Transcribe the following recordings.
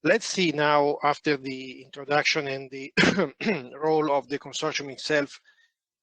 let's see now, after the introduction and the role of the consortium itself,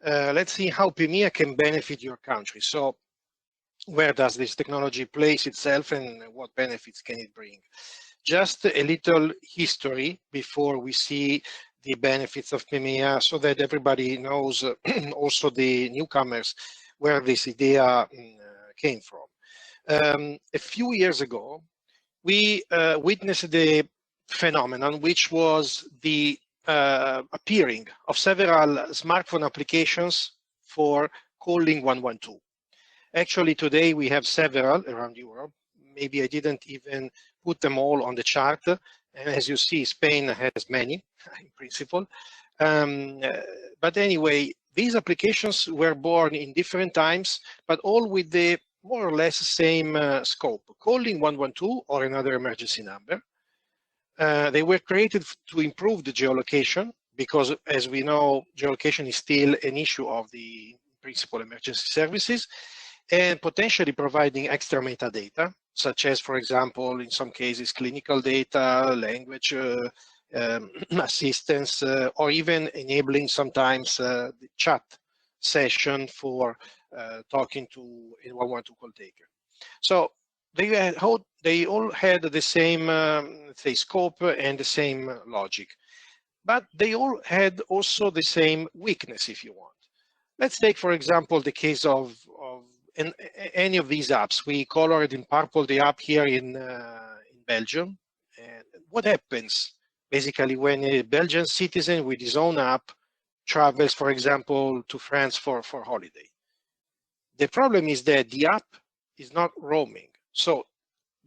let's see how Pemea can benefit your country. So where does this technology place itself and what benefits can it bring? Just a little history before we see the benefits of Pemea, so that everybody knows, also the newcomers, where this idea came from. A few years ago, we witnessed the phenomenon, which was the appearing of several smartphone applications for calling 112. Actually, today we have several around Europe. Maybe I didn't even put them all on the chart. And as you see, Spain has many in principle. But anyway, these applications were born in different times, but all with the more or less same scope, calling 112 or another emergency number. They were created to improve the geolocation, because as we know, geolocation is still an issue of the principal emergency services, and potentially providing extra metadata, such as, for example, in some cases, clinical data, language assistance, or even enabling sometimes the chat session for talking to a 112 call taker. So they all had the same, let's say, scope and the same logic, but they all had also the same weakness, if you want. Let's take, for example, the case of any of these apps. We colored in purple the app here in Belgium. And what happens basically when a Belgian citizen with his own app travels, for example, to France for holiday? The problem is that the app is not roaming. So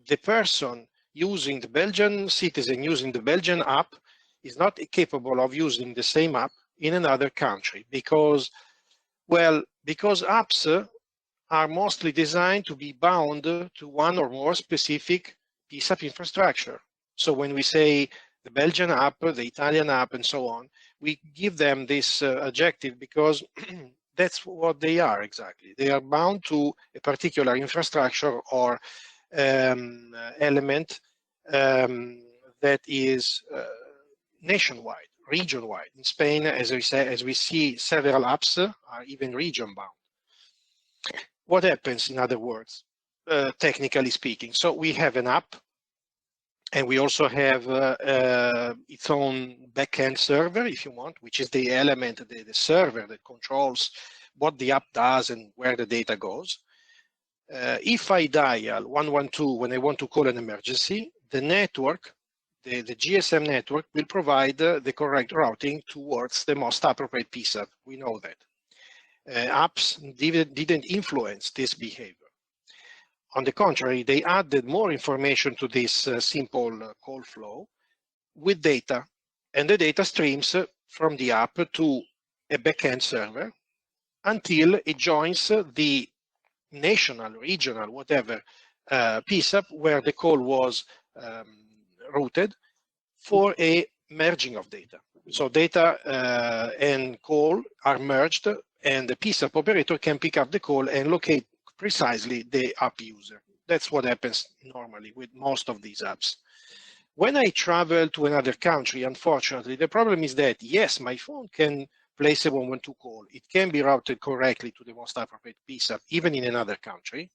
the person using the Belgian citizen using the Belgian app is not capable of using the same app in another country, because, well, because apps are mostly designed to be bound to one or more specific piece of infrastructure. So when we say the Belgian app, the Italian app, and so on, we give them this adjective because that's what they are exactly. They are bound to a particular infrastructure or element that is nationwide, region-wide. In Spain, as we see, several apps are even region-bound. What happens, in other words, technically speaking? So we have an app, and we also have its own backend server, if you want, which is the element, the server that controls what the app does and where the data goes. If I dial 112 when I want to call an emergency, the network, the GSM network, will provide the correct routing towards the most appropriate PSAP. We know that. Apps didn't influence this behavior. On the contrary, they added more information to this simple call flow with data, and the data streams from the app to a backend server until it joins the national, regional, whatever PSAP where the call was routed for a merging of data. So data and call are merged, and the PSAP operator can pick up the call and locate precisely the app user. That's what happens normally with most of these apps. When I travel to another country, unfortunately, the problem is that, yes, my phone can place a 112 call. It can be routed correctly to the most appropriate PSAP, even in another country,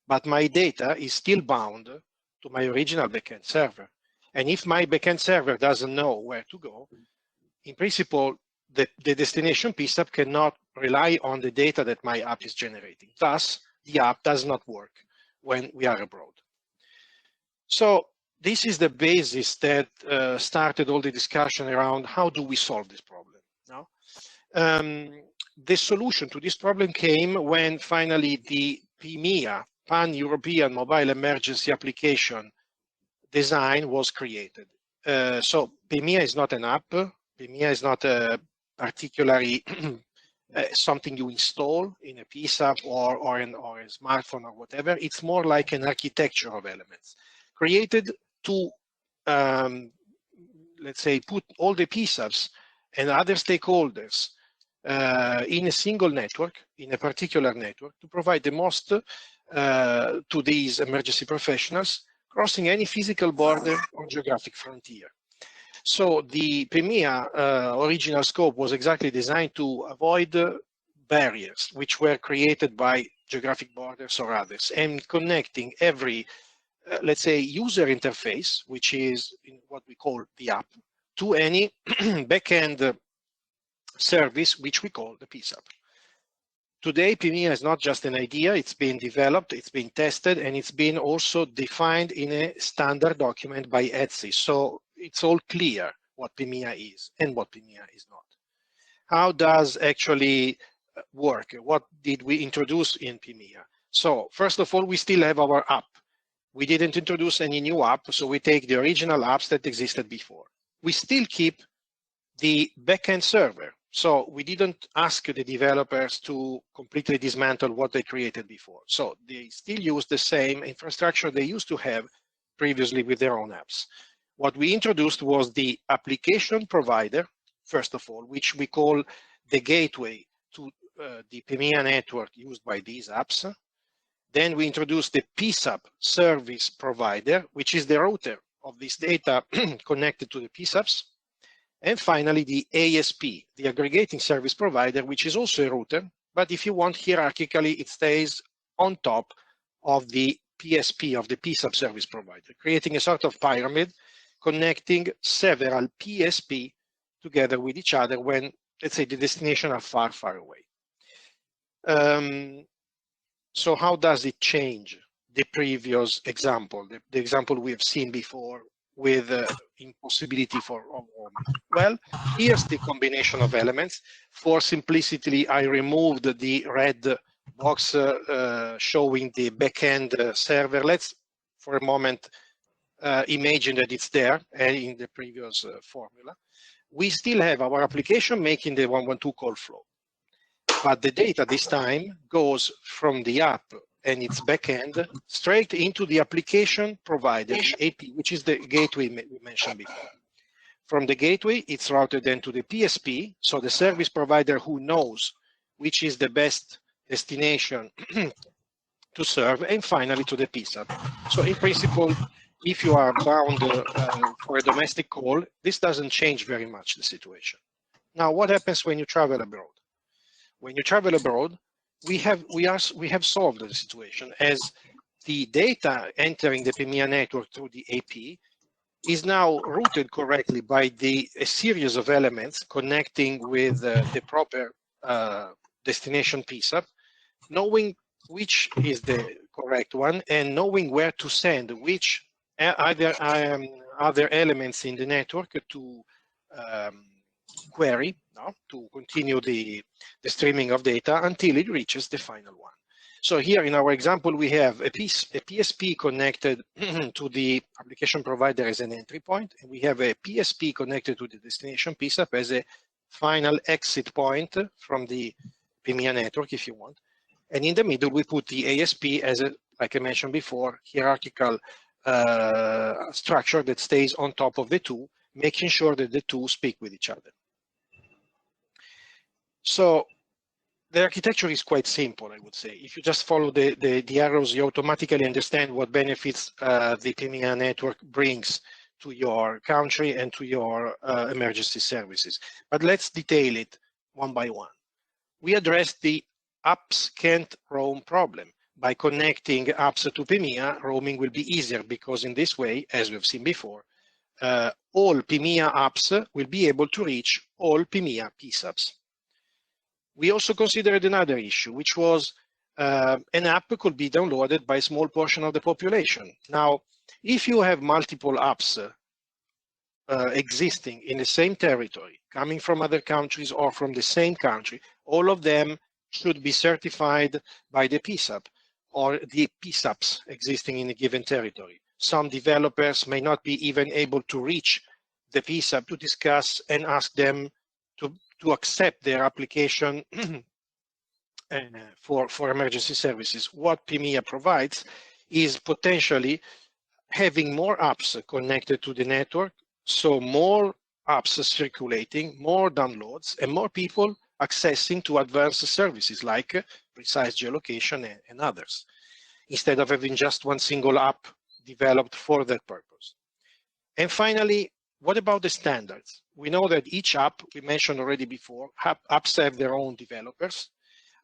but my data is still bound to my original backend server. And if my backend server doesn't know where to go, in principle, the destination PSAP cannot rely on the data that my app is generating. Thus, the app does not work when we are abroad. So this is the basis that started all the discussion around how do we solve this problem. No? The solution to this problem came when finally the Pemea, Pan-European Mobile Emergency Application design was created. So Pemea is not an app. Pemea is not a particularly something you install in a PSAP or a smartphone or whatever. It's more like an architecture of elements created to, let's say, put all the PSAPs and other stakeholders in a single network, in a particular network, to provide the most to these emergency professionals crossing any physical border or geographic frontier. So the Pemea original scope was exactly designed to avoid barriers which were created by geographic borders or others, and connecting every, let's say, user interface, which is in what we call the app, to any backend service, which we call the PSAP. Today, Pemea is not just an idea, it's been developed, it's been tested, and it's been also defined in a standard document by ETSI. So it's all clear what Pemea is and what Pemea is not. How does actually work? What did we introduce in Pemea? So first of all, we still have our app. We didn't introduce any new app, so we take the original apps that existed before. We still keep the backend server. So we didn't ask the developers to completely dismantle what they created before. So they still use the same infrastructure they used to have previously with their own apps. What we introduced was the application provider, first of all, which we call the gateway to the Pemea network used by these apps. Then we introduced the PSAP service provider, which is the router of this data connected to the PSAPs. And finally, the ASP, the aggregating service provider, which is also a router, but if you want hierarchically, it stays on top of the PSP, of the PSAP service provider, creating a sort of pyramid connecting several PSP together with each other when, let's say, the destination are far, far away. So how does it change the previous example, the example we have seen before with impossibility for roaming? Well, here's the combination of elements. For simplicity, I removed the red box showing the backend server. Let's, for a moment, imagine that it's there in the previous formula. We still have our application making the 112 call flow, but the data this time goes from the app and its backend straight into the application provider, the AP, which is the gateway we mentioned before. From the gateway, it's routed then to the PSP, so the service provider who knows which is the best destination to serve, and finally to the PSAP. So in principle, if you are bound for a domestic call, this doesn't change very much the situation. Now, what happens when you travel abroad? When you travel abroad, we have solved the situation, as the data entering the Pemea network through the AP is now routed correctly by a series of elements connecting with the proper destination PSAP, knowing which is the correct one and knowing where to send which other elements in the network to query, to continue the streaming of data until it reaches the final one. So here in our example, we have a PSP connected to the application provider as an entry point, and we have a PSP connected to the destination PSAP as a final exit point from the Pemea network, if you want. And in the middle, we put the ASP as a, like I mentioned before, hierarchical structure that stays on top of the two, making sure that the two speak with each other. So the architecture is quite simple, I would say. If you just follow the arrows, you automatically understand what benefits the Pemea network brings to your country and to your emergency services. But let's detail it one by one. We addressed the apps can't roam problem. By connecting apps to Pemea, roaming will be easier because in this way, as we've seen before, all Pemea apps will be able to reach all Pemea PSAPs. We also considered another issue, which was an app could be downloaded by a small portion of the population. Now, if you have multiple apps existing in the same territory, coming from other countries or from the same country, all of them should be certified by the PSAP or the PSAPs existing in a given territory. Some developers may not be even able to reach the PSAP to discuss and ask them to accept their application for emergency services. What Pemea provides is potentially having more apps connected to the network, so more apps circulating, more downloads, and more people accessing to advanced services like precise geolocation and others. Instead of having just one single app developed for that purpose. And finally, what about the standards? We know that each app, we mentioned already before, apps have their own developers.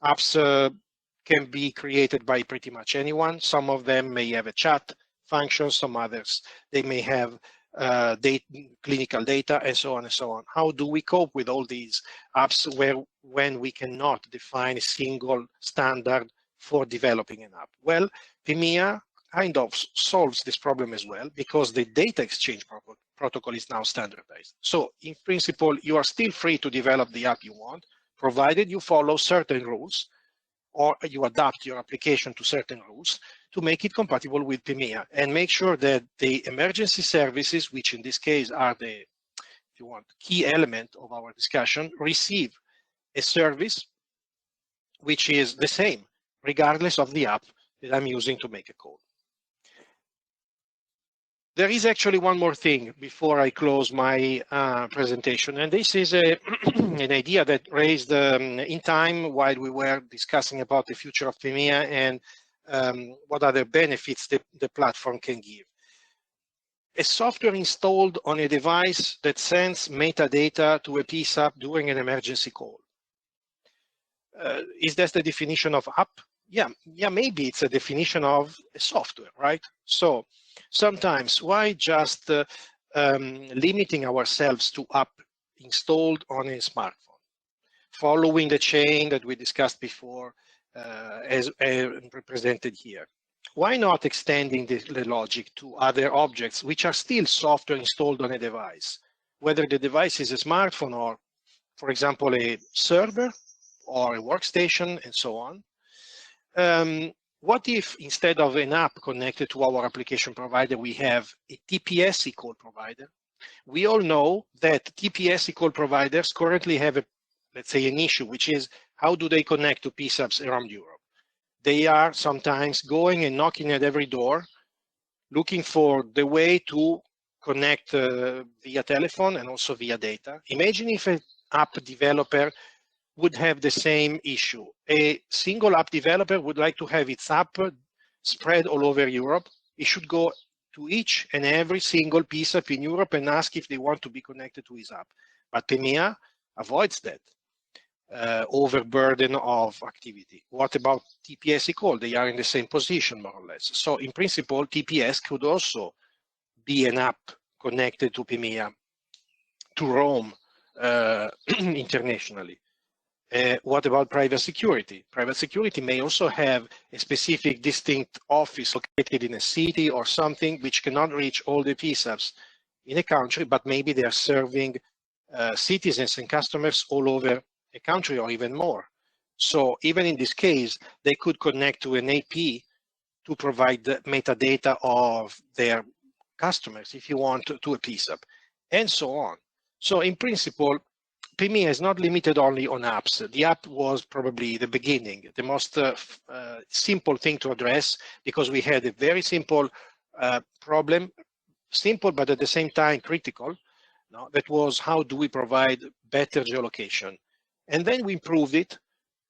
Apps can be created by pretty much anyone. Some of them may have a chat function, some others, they may have clinical data, and so on and so on. How do we cope with all these apps when we cannot define a single standard for developing an app? Well, Pemea kind of solves this problem as well, because the data exchange protocol is now standardized. So in principle, you are still free to develop the app you want, provided you follow certain rules, or you adapt your application to certain rules to make it compatible with Pemea, and make sure that the emergency services, which in this case are the, if you want, key element of our discussion, receive a service which is the same, regardless of the app that I'm using to make a call. There is actually one more thing before I close my presentation, and this is an idea that raised in time while we were discussing about the future of Pemea and what other benefits the platform can give. A software installed on a device that sends metadata to a PSAP during an emergency call. Is that the definition of app? Yeah, maybe it's a definition of a software, right? So sometimes why just limiting ourselves to app installed on a smartphone, following the chain that we discussed before as represented here? Why not extending the logic to other objects which are still software installed on a device, whether the device is a smartphone or, for example, a server or a workstation and so on? What if instead of an app connected to our application provider, we have a TPS call provider? We all know that TPS call providers currently have let's say an issue, which is how do they connect to PSAPs around Europe? They are sometimes going and knocking at every door, looking for the way to connect via telephone and also via data. Imagine if an app developer would have the same issue. A single app developer would like to have its app spread all over Europe. It should go to each and every single PSAP in Europe and ask if they want to be connected to his app. But Pemea avoids that overburden of activity. What about TPS call? They are in the same position, more or less. So in principle, TPS could also be an app connected to Pemea to roam internationally. What about private security? Private security may also have a specific distinct office located in a city or something which cannot reach all the PSAPs in a country, but maybe they are serving citizens and customers all over a country or even more. So even in this case, they could connect to an AP to provide the metadata of their customers, if you want, to a PSAP, and so on. So in principle, Pemea is not limited only on apps. The app was probably the beginning, the most simple thing to address, because we had a very simple problem, simple but at the same time critical. No? That was, how do we provide better geolocation? And then we improved it,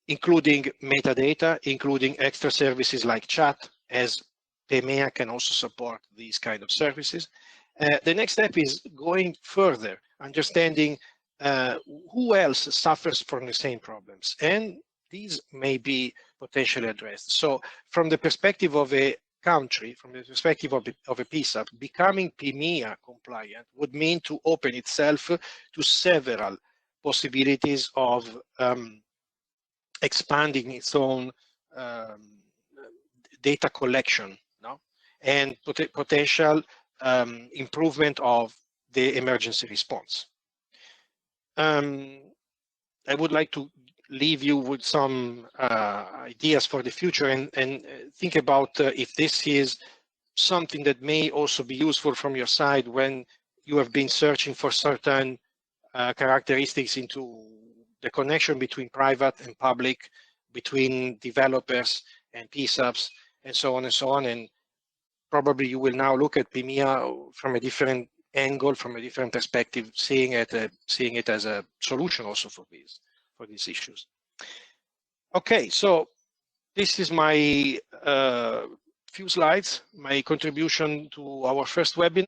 including metadata, including extra services like chat, as Pemea can also support these kind of services. The next step is going further, understanding who else suffers from the same problems, and these may be potentially addressed. So from the perspective of a country, from the perspective of a PSAP, becoming Pemea compliant would mean to open itself to several possibilities of expanding its own data collection, no? And potential improvement of the emergency response. I would like to leave you with some ideas for the future and think about if this is something that may also be useful from your side when you have been searching for certain characteristics into the connection between private and public, between developers and PSAPs, and so on and so on. And probably you will now look at Pemea from a different angle, from a different perspective, seeing it as a solution also for these issues. Okay, so this is my few slides, my contribution to our first webinar.